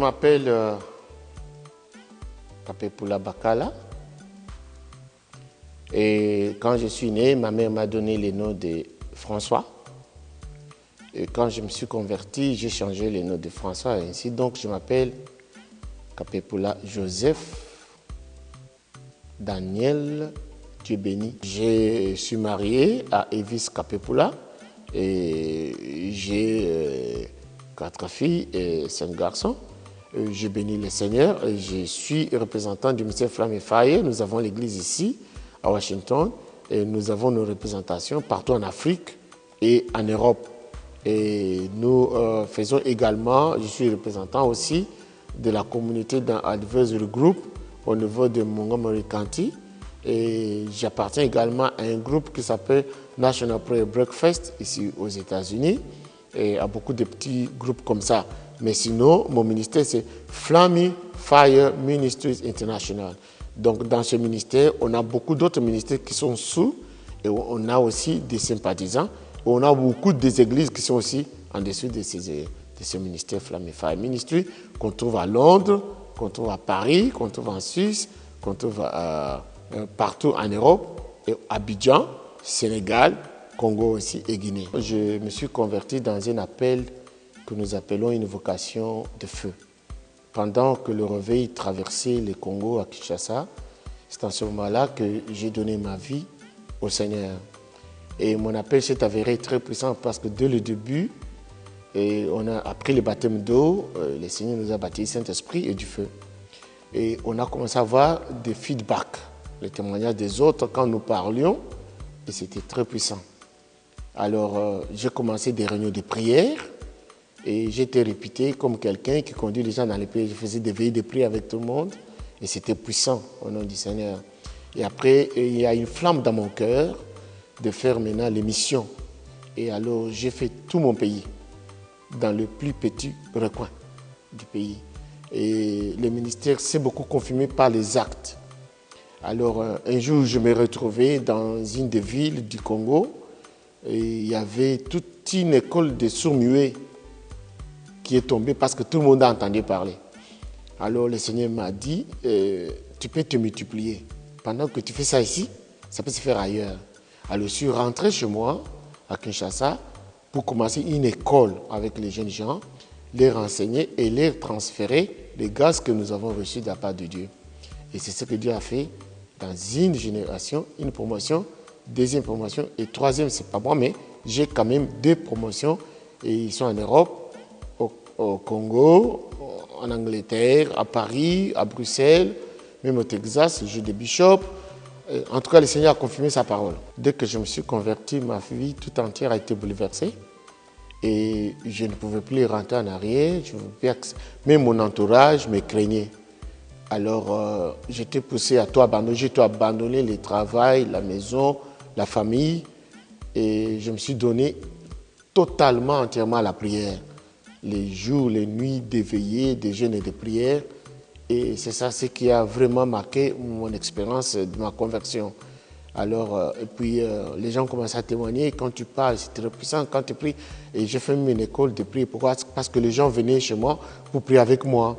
m'appelle Kapepula Bakala. Et quand je suis né, ma mère m'a donné le nom de François. Et quand je me suis converti, j'ai changé le nom de François et ainsi. Donc je m'appelle Kapepula Joseph Daniel Dieu béni. Je suis marié à Evis Kapepula et j'ai 4 filles et 5 garçons. Je bénis le Seigneur et je suis représentant du ministère Flamme et Fire. Nous avons l'église ici à Washington et nous avons nos représentations partout en Afrique et en Europe. Et nous faisons également, je suis représentant aussi de la communauté dans Advisory Group au niveau de Montgomery County. Et j'appartiens également à un groupe qui s'appelle National Prayer Breakfast ici aux États-Unis et à beaucoup de petits groupes comme ça. Mais sinon, mon ministère c'est Flamme Fire Ministries International. Donc dans ce ministère, on a beaucoup d'autres ministères qui sont sous et on a aussi des sympathisants. Et on a beaucoup des églises qui sont aussi en dessous de ce ministère Flamme Fire Ministry qu'on trouve à Londres, qu'on trouve à Paris, qu'on trouve en Suisse, qu'on trouve partout en Europe, et Abidjan, Sénégal, Congo aussi et Guinée. Je me suis converti dans un appel que nous appelons une vocation de feu. Pendant que le réveil traversait le Congo à Kinshasa, c'est en ce moment-là que j'ai donné ma vie au Seigneur. Et mon appel s'est avéré très puissant parce que dès le début, on a appris le baptême d'eau, le Seigneur nous a baptisé Saint-Esprit et du feu. Et on a commencé à avoir des feedbacks, les témoignages des autres quand nous parlions, et c'était très puissant. Alors j'ai commencé des réunions de prière et j'étais réputé comme quelqu'un qui conduit les gens dans les prières. Je faisais des veillées de prière avec tout le monde et c'était puissant au nom du Seigneur. Et après, il y a une flamme dans mon cœur de faire maintenant les missions. Et alors j'ai fait tout mon pays, dans le plus petit recoin du pays. Et le ministère s'est beaucoup confirmé par les actes. Alors un jour, je me retrouvais dans une des villes du Congo et il y avait toute une école de sourds-muets qui est tombée parce que tout le monde a entendu parler. Alors le Seigneur m'a dit, tu peux te multiplier. Pendant que tu fais ça ici, ça peut se faire ailleurs. Alors je suis rentré chez moi, à Kinshasa, pour commencer une école avec les jeunes gens, les renseigner et les transférer les grâces que nous avons reçues de la part de Dieu. Et c'est ce que Dieu a fait dans une génération, une promotion, deuxième promotion et troisième, c'est pas moi, mais j'ai quand même 2 promotions et ils sont en Europe, au Congo, en Angleterre, à Paris, à Bruxelles, même au Texas, le jeu de Bishop. En tout cas, le Seigneur a confirmé sa parole. Dès que je me suis converti, ma vie tout entière a été bouleversée. Et je ne pouvais plus rentrer en arrière. Même mon entourage me craignait. Alors, j'étais poussé à tout abandonner. J'ai tout abandonné, le travail, la maison, la famille. Et je me suis donné totalement, entièrement à la prière. Les jours, les nuits d'éveiller, des jeûnes et de prière. Et c'est ça ce qui a vraiment marqué mon expérience de ma conversion. Alors, et puis les gens commencent à témoigner. Quand tu parles, c'est très puissant. Quand tu pries, et j'ai fait une école de prière. Pourquoi? Parce que les gens venaient chez moi pour prier avec moi.